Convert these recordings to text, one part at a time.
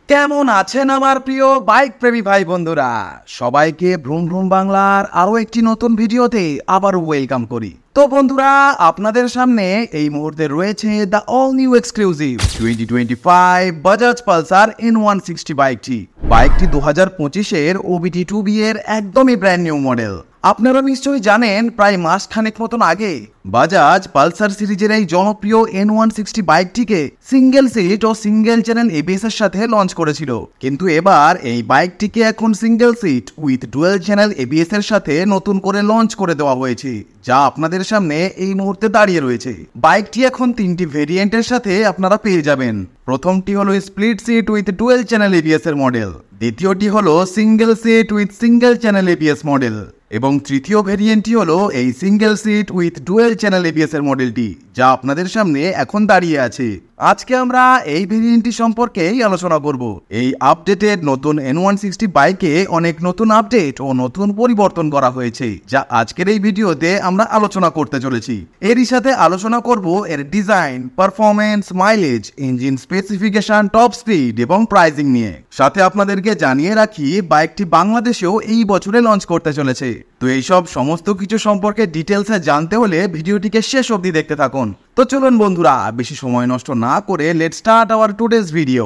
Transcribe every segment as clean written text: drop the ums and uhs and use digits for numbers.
কেমন আছেন আমার প্রিয় বাইক প্রেমী ভাই বন্ধুরা? সবাইকে ভ্রুম ভ্রুম বাংলার আরো একটি নতুন ভিডিওতে আবারও ওয়েলকাম করি। তো বন্ধুরা, আপনাদের সামনে এই মুহূর্তে রয়েছে the all new exclusive 2025 Bajaj Pulsar N160 বাইকটি 2025-এর OBD2B এর একদমই ব্র্যান্ড নিউ মডেল। আপনারা নিশ্চয়ই জানেন, প্রায় মাসখানেক মতন আগে বাজাজ পালসার সিরিজের এই জনপ্রিয় N160 বাইকটিকে সিঙ্গেল সিট ও সিঙ্গেল চ্যানেল ABS এর সাথে লঞ্চ করেছিল, কিন্তু এবার এই বাইকটিকে এখন single seat with dual channel ABS এর সাথে নতুন করে লঞ্চ করে দেওয়া হয়েছে, যা আপনাদের সামনে এই মুহূর্তে দাঁড়িয়ে রয়েছে। বাইকটি এখন তিনটি ভেরিয়েন্টের সাথে আপনারা পেয়ে যাবেন। প্রথমটি হলো split seat with dual channel ABS এর মডেল, দ্বিতীয়টি হলো single seat with single channel ABS model এবং তৃতীয় ভেরিয়েন্টটি হলো এই single seat with dual channel ABS এর মডেলটি, যা আপনাদের সামনে এখন দাঁড়িয়ে আছে। আজকে আমরা এই ভেরিয়েন্টটি সম্পর্কেই আলোচনা করব। এই আপডেটেড নতুন N160 বাইকে অনেক নতুন আপডেট ও নতুন পরিবর্তন করা হয়েছে, যা আজকের এই ভিডিওতে আমরা আলোচনা করতে চলেছি। এরই সাথে আলোচনা করব এর design, performance, mileage, engine specification, top speed এবং প্রাইসিং নিয়ে। সাথে আপনাদেরকে জানিয়ে রাখি, বাইকটি বাংলাদেশেও এই বছরে লঞ্চ করতে চলেছে। তো এইসব সমস্ত কিছু সম্পর্কে ডিটেলসে জানতে হলে ভিডিওটিকে শেষ অবধি দেখতে থাকুন। তো চলুন বন্ধুরা, বেশি সময় নষ্ট না করে let's start our today's video.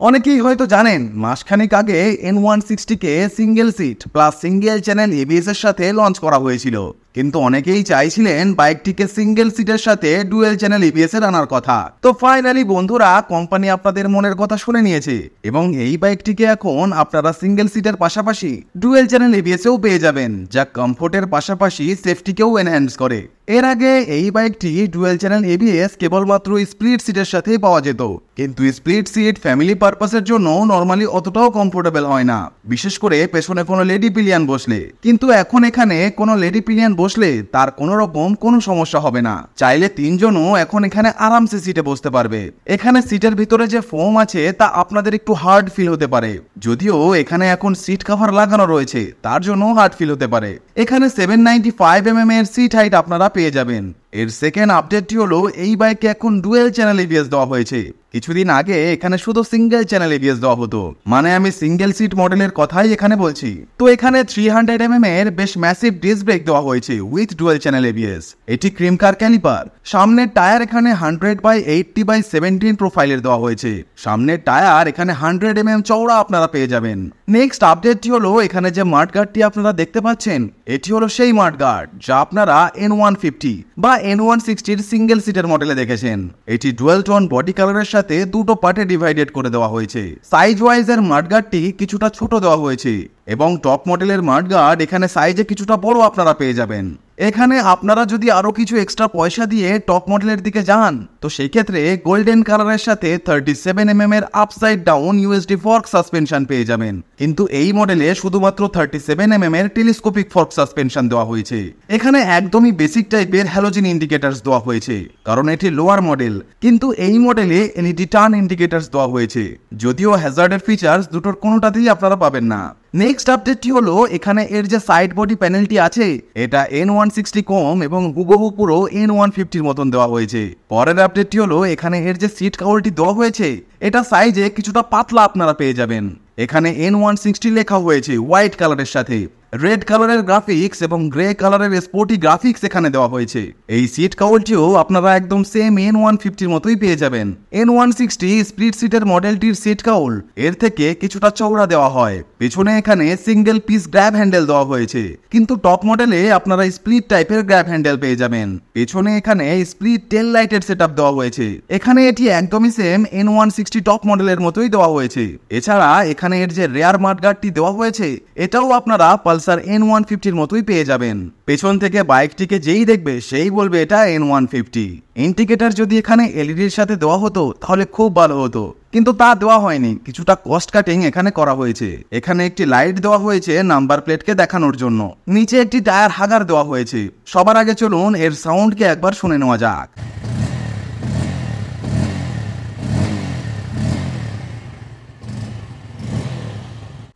অনেকেই হয়তো জানেন, মাসখানেক আগে N160-কে single seat plus single channel ABS এর সাথে লঞ্চ করা হয়েছিল, কিন্তু অনেকেই চাইছিলেন বাইকটিকে সিঙ্গেল সিটের সাথে ডুয়েল চ্যানেল ABS এর আনার কথা। তো ফাইনালি বন্ধুরা, কোম্পানি আপনাদের মনের কথা শুনে নিয়েছে এবং এই বাইকটিকে এখন আপনারা সিঙ্গেল সিটের পাশাপাশি ডুয়েল চ্যানেল ABS এও পেয়ে যাবেন, যা কমফোর্টের পাশাপাশি সেফটিকেও এনহ্যান্স করে। এর আগে এই বাইকটি ডুয়েল চ্যানেল ABS কেবলমাত্র স্প্লিট সিটের সাথেই পাওয়া যেত, কিন্তু স্প্লিট সিট ফ্যামিলি পারপাসের জন্য নর্মালি অতটাও কমফোর্টেবল হয় না, বিশেষ করে পেছনে কোনো লেডি পিলিয়ান বসলে। কিন্তু এখন এখানে কোনো লেডি পিলিয়ান বসলে তার কোনো রকম কোনো সমস্যা হবে না। চাইলে তিনজনও এখন এখানে আরামসে সিটে বসতে পারবে। এখানে সিটের ভিতরে যে ফোম আছে তা আপনাদের একটু হার্ড ফিল হতে পারে, যদিও এখানে এখন সিট কভার লাগানো রয়েছে, তার জন্য হার্ড ফিল হতে পারে। এখানে 795 mm এর সিট হাইট আপনারা পেয়ে যাবেন। এর সেকেন্ড আপডেটটি হলো, এই বাইকে এখন ডুয়েল চ্যানেল ABS দেওয়া হয়েছে। কিছুদিন আগে এখানে শুধু সিঙ্গেল চ্যানেল ABS দেওয়া হতো, মানে আমি সিঙ্গেল সিট মডেলের কথাই এখানে বলছি। তো এখানে 300 mm এর বেশ ম্যাসিভ ডিস্ক ব্রেক দেওয়া হয়েছে উইথ ডুয়েল চ্যানেল ABS। এটি ক্রিম কার ক্যালিপার। সামনের টায়ার এখানে 100/80/17 প্রোফাইলের দেওয়া হয়েছে। সামনের টায়ার এখানে 100 mm চওড়া আপনারা পেয়ে যাবেন। নেক্সট আপডেটটি হলো, এখানে যে মাডগার্ডটি আপনারা দেখতে পাচ্ছেন, এটি হলো সেই মাডগার্ড যা আপনারা N150 বা N160-র সিঙ্গেল সিটের মডেলে দেখেছেন। এটি ডুয়াল টোন বডি কালারের সাথে দুটো পার্টে ডিভাইডেড করে দেওয়া হয়েছে। সাইজ ওয়াইজ এর মাডগার্ডটি কিছুটা ছোট দেওয়া হয়েছে এবং টপ মডেলের মাডগার্ড এখানে সাইজে কিছুটা বড় আপনারা পেয়ে যাবেন। এখানে আপনারা যদি আরো কিছু এক্সট্রা পয়সা দিয়ে টপ মডেলের দিকে যান, তো সেই ক্ষেত্রে গোল্ডেন কালারের সাথে 37 mm এর upside down USD fork suspension পেয়ে যাবেন, কিন্তু এই মডেলে শুধুমাত্র 37 mm এর টেলিস্কোপিক ফর্ক সাসপেনশন দেওয়া হয়েছে। এখানে একদমই বেসিক টাইপের হ্যালোজেন ইন্ডিকেটরস দেওয়া হয়েছে, কারণ এটি লোয়ার মডেল, কিন্তু এই মডেলে LED টার্ন ইন্ডিকেটরস দেওয়া হয়েছে, যদিও হ্যাজার্ডের ফিচার্স দুটোর কোনোটাতেই আপনারা পাবেন না। নেক্সট আপডেটটি হলো, এখানে এর যে সাইড বডি প্যানেলটি আছে, এটা N160 কম এবং হুবহু পুরো N150-র মতন দেওয়া হয়েছে। পরের আপডেটটি হলো, এখানে এর যে সিট কাভারটি দেওয়া হয়েছে, এটা সাইজে কিছুটা পাতলা আপনারা পেয়ে যাবেন। এখানে N160 লেখা হয়েছে হোয়াইট কালারের সাথে। রেড কালারের গ্রাফিক্স এবং গ্রে কালারের স্পোর্টি গ্রাফিক্স এখানে দেওয়া হয়েছে। এই সিট কাউলটিও আপনারা একদম সেম N150-র মতোই পেয়ে যাবেন। N160 স্প্লিট সিটের মডেলটির সিট কাউল এর থেকে কিছুটা চওড়া দেওয়া হয়। পেছনে এখানে সিঙ্গেল পিস গ্র্যাব হ্যান্ডেল দেওয়া হয়েছে, কিন্তু টপ মডেলে আপনারা স্প্লিট টাইপের গ্র্যাব হ্যান্ডেল পেয়ে যাবেন। পেছনে এখানে স্প্লিট টেল লাইটের সেটআপ দেওয়া হয়েছে। এখানে এটি একদমই সেম N160 টপ মডেলের মতোই দেওয়া হয়েছে। এছাড়া এখানে এর যে রেয়ার মাডগার্ডটি দেওয়া হয়েছে, এটাও আপনারা পালসার N150-র মতোই পেয়ে যাবেন। পেছন থেকে বাইকটিকে যেই দেখবে সেই বলবে এটা N150। ইন্ডিকেটর যদি এখানে LED-র সাথে দেওয়া হতো তাহলে খুব ভালো হতো, কিন্তু তা দেওয়া হয়নি। কিছুটা কস্ট কাটিং এখানে করা হয়েছে। এখানে একটি লাইট দেওয়া হয়েছে নাম্বার প্লেটকে দেখানোর জন্য। নিচে একটি টায়ার হাগার দেওয়া হয়েছে। সবার আগে চলুন এর সাউন্ডকে একবার শুনে নেওয়া যাক।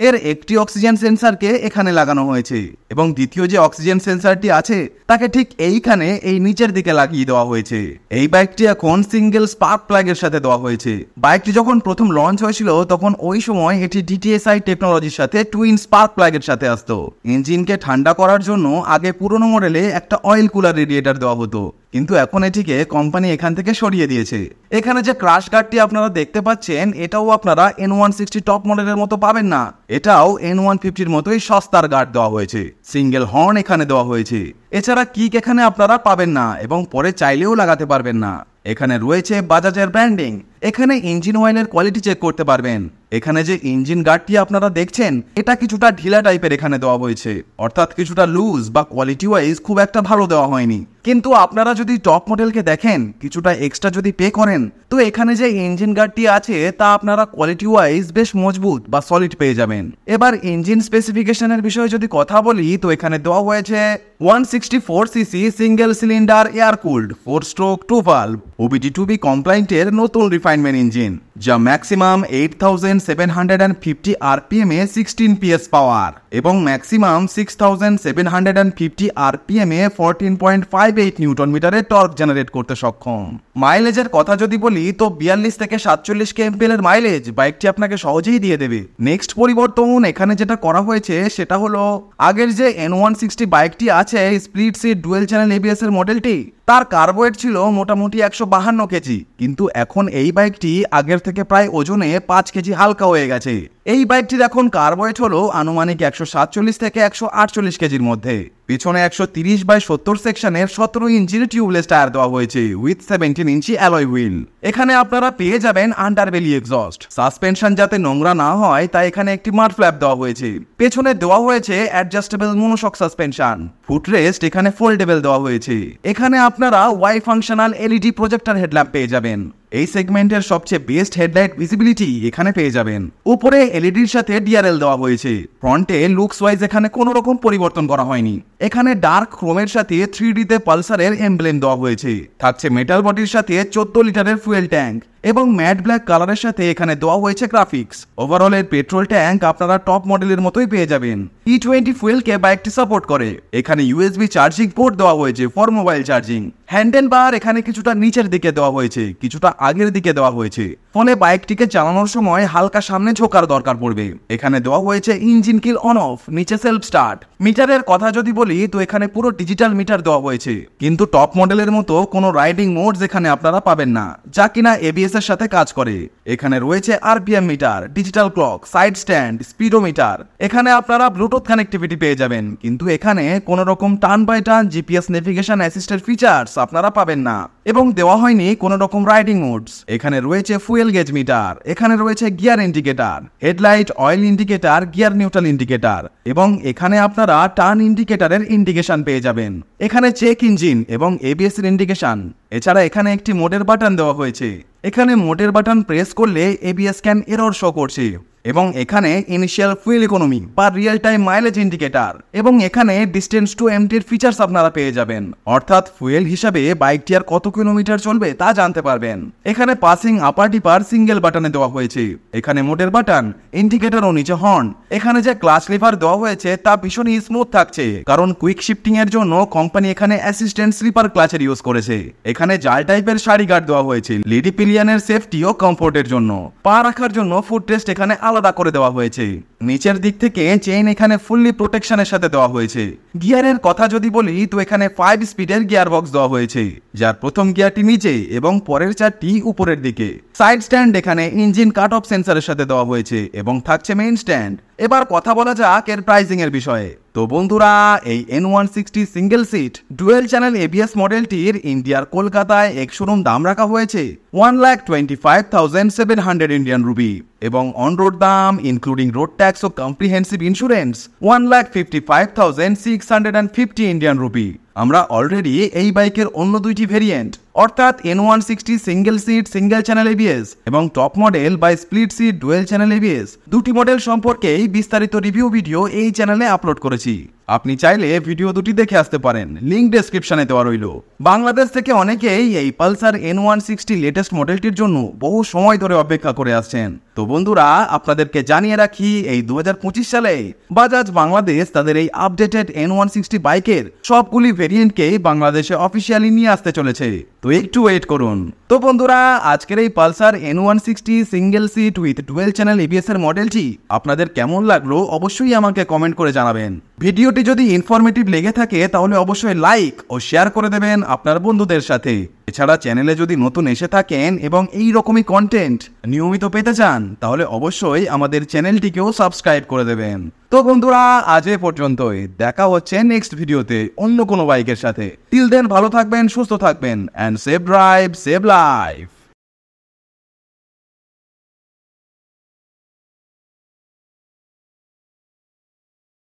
এর একটি অক্সিজেন সেন্সরকে এখানে লাগানো হয়েছে এবং দ্বিতীয় যে অক্সিজেন সেন্সারটি আছে তাকে ঠিক এইখানে এই নিচের দিকে লাগিয়ে দেওয়া হয়েছে। এই বাইকটি এখন সিঙ্গেল স্পার্ক প্লাগের সাথে দেওয়া হয়েছে। বাইকটি যখন প্রথম লঞ্চ হয়েছিল তখন ওই সময় এটি DTSI টেকনোলজির সাথে টুইন স্পার্ক প্লাগের সাথে আসতো। ইঞ্জিনকে ঠান্ডা করার জন্য আগে পুরনো মডেলে একটা অয়েল কুলার রেডিয়েটর দেওয়া হতো, কিন্তু এখন এটিকে কোম্পানি এখান থেকে সরিয়ে দিয়েছে। এখানে যে ক্রাশ গার্ডটি আপনারা দেখতে পাচ্ছেন এটাও আপনারা N160 টপ মডেলের মতো পাবেন না, এটাও N150 মতোই সস্তার গার্ড দেওয়া হয়েছে। সিঙ্গেল হর্ন এখানে দেওয়া হয়েছে। এছাড়া কিক এখানে আপনারা পাবেন না এবং পরে চাইলেও লাগাতে পারবেন না। এখানে রয়েছে বাজাজের ব্র্যান্ডিং। এখানে ইঞ্জিন অয়েলের কোয়ালিটি চেক করতে পারবেন। এখানে যে ইঞ্জিন গার্ডটি আপনারা দেখছেন এটা কিছুটা ঢিলা টাইপের এখানে দেওয়া হয়েছে, অর্থাৎ কিছুটা লুজ বা কোয়ালিটি ওয়াইজ খুব একটা ভালো দেওয়া হয়নি। কিন্তু আপনারা যদি টপ মডেলকে দেখেন কিছুটা এক্সট্রা যদি পে করেন তো এখানে যে ইঞ্জিন গার্ডটি আছে তা আপনারা কোয়ালিটি ওয়াইজ বেশ মজবুত বা সলিড পেয়ে যাবেন। এবার ইঞ্জিন স্পেসিফিকেশনের বিষয়ে যদি কথা বলি তো এখানে দেওয়া হয়েছে 164cc single cylinder air cooled 4 stroke 2 valve OBD2B কমপ্লায়েন্টের নতুন রিফাইনমেন্ট ইঞ্জিন, যা ম্যাক্সিমাম 8750 RPM এ 16 PS পাওয়ার এবং ম্যাক্সিমাম 6750 RPM এ 14.58 নিউটন মিটারের টর্ক জেনারেট করতে সক্ষম। মাইলেজের কথা যদি বলি তো 42 থেকে 47 kmpl এর মাইলেজ বাইকটি আপনাকে সহজেই দিয়ে দেবে। নেক্সট পরিবর্তন এখানে যেটা করা হয়েছে সেটা হলো আগের যে N160 বাইকটি আছে split seat dual channel ABS এর মডেলটি, তার কার্বোয়েট ছিল মোটামুটি 152 কেজি, কিন্তু এখন এই বাইকটি আগের থেকে প্রায় ওজনে 5 কেজি হালকা হয়ে গেছে। এই বাইকটির এখন কার্বোয়েট হলো আনুমানিক 147 থেকে 148 কেজির মধ্যে। পিছনে 130/70 সেকশনের 17 ইঞ্চির টিউবলেস টায়ার দেওয়া হয়েছে উইথ 17 ইঞ্চি অ্যালয় হুইল। এখানে আপনারা পেয়ে যাবেন আন্ডারবেলি এক্সস্ট। সাসপেনশন যাতে নোংরা না হয় তাই এখানে একটি মাড ফ্ল্যাপ দেওয়া হয়েছে। পেছনে দেওয়া হয়েছে অ্যাডজাস্টেবল মনোশক সাসপেনশন। ফুটরেস্ট এখানে ফোল্ডেবল দেওয়া হয়েছে। এখানে আপনারা ওয়াই ফাংশনাল LED প্রজেক্টর হেডল্যাম্প পেয়ে যাবেন। এই সেগমেন্টের সবচেয়ে বেস্ট হেডলাইট ভিজিবিলিটি এখানে পেয়ে যাবেন। উপরে এলইডির সাথে DRL দেওয়া হয়েছে। ফ্রন্টে লুকস ওয়াইজ এখানে কোনো রকম পরিবর্তন করা হয়নি। এখানে ডার্ক ক্রোমের সাথে 3D তে পালসারের এমব্লেম দেওয়া হয়েছে। থাকছে মেটাল বডির সাথে 14 লিটারের ফুয়েল ট্যাঙ্ক এবং ম্যাট ব্ল্যাক কালারের সাথে এখানে দেওয়া হয়েছে গ্রাফিক্স। ওভারঅল এর পেট্রোল ট্যাঙ্ক আপনারা টপ মডেলের মতোই পেয়ে যাবেন। E20 ফুয়েলকে বাইকটি সাপোর্ট করে। এখানে USB চার্জিং পোর্ট দেওয়া হয়েছে ফর মোবাইল চার্জিং। হ্যান্ডেল বার এখানে কিছুটা নিচের দিকে দেওয়া হয়েছে, কিছুটা আগের দিকে দেওয়া হয়েছে, ফলে বাইকটিকে চালানোর সময় হালকা সামনে ঝোঁকার দরকার পড়বে। এখানে দেওয়া হয়েছে ইঞ্জিন কিল অন অফ, নিচে সেলফ স্টার্ট। মিটারের কথা যদি বলি তো এখানে পুরো ডিজিটাল মিটার দেওয়া হয়েছে, কিন্তু টপ মডেলের মতো কোনো রাইডিং মোডস এখানে আপনারা পাবেন না, যা কিনা ABS এর সাথে কাজ করে। এখানে রয়েছে RPM meter, digital clock, side stand, speedometer. এখানে আপনারা ব্লুটুথ কানেক্টিভিটি পেয়ে যাবেন, কিন্তু এখানে কোনো রকম turn by turn GPS navigation assisted features আপনারা পাবেন না এবং দেওয়া হয়নি কোনো রকম রাইডিং মোডস। এখানে রয়েছে ফুয়েল গেজ মিটার, এখানে রয়েছে gear indicator, headlight, oil indicator, gear neutral indicator এবং এখানে আপনারা টার্ন ইন্ডিকেটরের ইন্ডিকেশন পেয়ে যাবেন। এখানে চেক ইঞ্জিন এবং ABS এর ইন্ডিকেশন। এছাড়া এখানে একটি মোডের বাটন দেওয়া হয়েছে। এখানে মোডের বাটন প্রেস করলে ABS ক্যান এরর শো করছে এবং এখানে ইনিশিয়াল ফুয়েল ইকোনমি বা রিয়েল টাইম মাইলেজ ইন্ডিকেটর এবং এখানে ডিস্টেন্স টু এমটির ফিচার্স আপনারা পেয়ে যাবেন, অর্থাৎ ফুয়েল হিসাবে বাইকটি আর কত কিলোমিটার চলবে তা জানতে পারবেন। এখানে পাসিং আপার ডিপার সিঙ্গেল বাটনে দেওয়া হয়েছে। এখানে মোডের বাটন, ইন্ডিকেটর ও নিচে হর্ন। এখানে যে ক্লাচ লিভার দেওয়া হয়েছে তা ভীষণই স্মুথ থাকছে, কারণ কুইক শিফটিং এর জন্য কোম্পানি এখানে অ্যাসিস্ট্যান্ট স্লিপার ক্লাচের ইউজ করেছে। এখানে জাল টাইপের সারি গার্ড দেওয়া হয়েছে লেডি পিলিয়নের সেফটি ও কমফোর্টের জন্য। পা রাখার জন্য ফুট রেস্ট এখানে আলাদা করে দেওয়া হয়েছে। নিচের দিক থেকে চেইন এখানে ফুললি প্রোটেকশনের সাথে দেওয়া হয়েছে। গিয়ারের কথা যদি বলি তো এখানে 5 স্পিডের গিয়ার বক্স দেওয়া হয়েছে, যার প্রথম গিয়ারটি নিচে এবং পরের চারটি উপরের দিকে। সাইড স্ট্যান্ড এখানে ইঞ্জিন কাট অফ সেন্সরের সাথে দেওয়া হয়েছে এবং থাকছে মেইন স্ট্যান্ড। এবার কথা বলা যাক এর প্রাইসিং এর বিষয়ে। তো বন্ধুরা, এই N160 single seat dual channel ABS মডেলটির ইন্ডিয়ার কলকাতায় এক শোরুম দাম রাখা হয়েছে 1,25,700 ইন্ডিয়ান রুপি এবং অন রোড দাম ইনক্লুডিং রোড ট্যাক্স ও কম্প্রিহেন্সিভ ইন্স্যুরেন্স 1,55,650 ইন্ডিয়ান রুপি। আমরা অলরেডি এই বাইকের অন্য দুইটি ভেরিয়েন্ট অর্থাৎ N160 single seat single channel ABS এবং টপ মডেল বা split seat dual channel ABS দুটি মডেল সম্পর্কেই বিস্তারিত রিভিউ ভিডিও এই চ্যানেলে আপলোড করেছি। আপনি চাইলে ভিডিও দুটি দেখে আসতে পারেন, লিঙ্ক ডেসক্রিপশনে দেওয়া রইল। বাংলাদেশ থেকে অনেকেই এই পালসার N160 লেটেস্ট মডেলটির জন্য বহু সময় ধরে অপেক্ষা করে আসছেন। তো বন্ধুরা, আপনাদেরকে জানিয়ে রাখি এই 2025 সালে বাজাজ বাংলাদেশ তাদের এই আপডেটেড N160 বাইকের সবগুলি ভেরিয়েন্টকে বাংলাদেশে অফিসিয়ালি নিয়ে আসতে চলেছে। তো একটু ওয়েট করুন। তো বন্ধুরা, আজকের এই Pulsar N160 single seat with dual channel ABS এর মডেলটি আপনাদের কেমন লাগলো অবশ্যই আমাকে কমেন্ট করে জানাবেন। ভিডিওটি যদি ইনফরমেটিভ লেগে থাকে তাহলে অবশ্যই লাইক ও শেয়ার করে দেবেন আপনার বন্ধুদের সাথে। এছাড়া চ্যানেলে যদি নতুন এসে থাকেন এবং এই রকমই কন্টেন্ট নিয়মিত পেতে চান তাহলে অবশ্যই আমাদের চ্যানেলটিকেও সাবস্ক্রাইব করে দেবেন। তো বন্ধুরা, আজ এ পর্যন্তই। দেখা হচ্ছে নেক্সট ভিডিওতে অন্য কোনো বাইকের সাথে। টিল দেন ভালো থাকবেন, সুস্থ থাকবেন, and save drive save life.